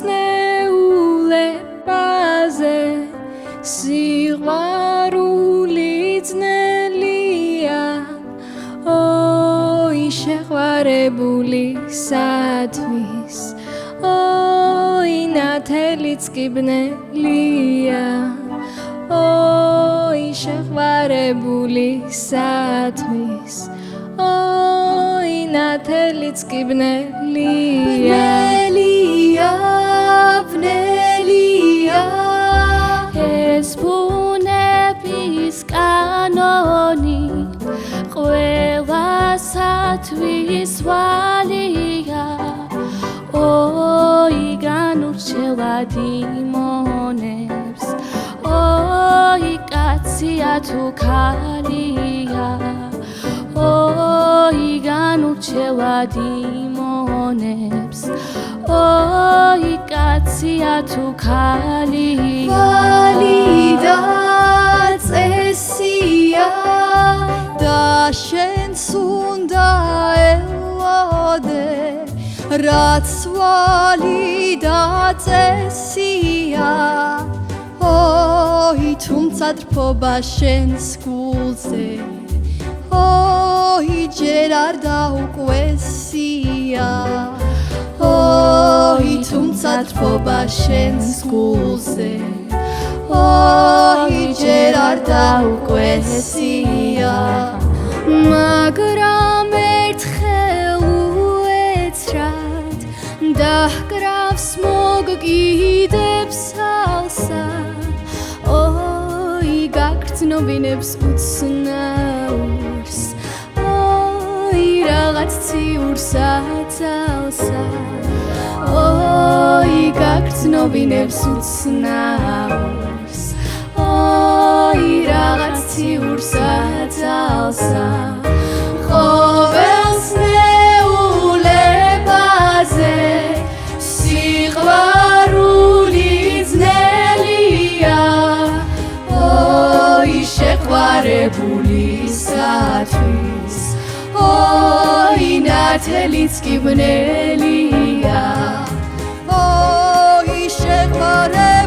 ნეულებაზე სიყვარული ძნელია ой შეყვარებულისათვის ой ნათელიც კი ბნელია ой შეყვარებულისათვის ой ნათელიც კი ბნელია ბნელია ეს ბუნების კანონი ყველასათვის ვალია ой განურჩევა დიმონებს ой კაცია თუ ქალია ой განურჩევა დიმონებს ой კაცია თუ ქალია ვალიდა წესია და შენც უნდა ელოდე რაც ვალიდა წესია ой თუმცა დრფობა შენს გულზე ой ჯერ არ დაუკვესია ой თუმცა დრფობა შენს გულზე ой ჯერ არ დაუკვესია მაგრამ ერთხელ უეცრად დაჰკრავს მოგკიდებს ალსა ой გაგრძნობინებს უცნაურს ой რაღაც ციურს აწალსა ой გაგრძნობინებს უცნაურს ой რაღაც ციურს აწალსა ყოველს ნეულებაზე სიყვარული ძნელია ой შეყვარებულისათვის ой ნათელიც კი ბნელია ой შეყვარებულისათვის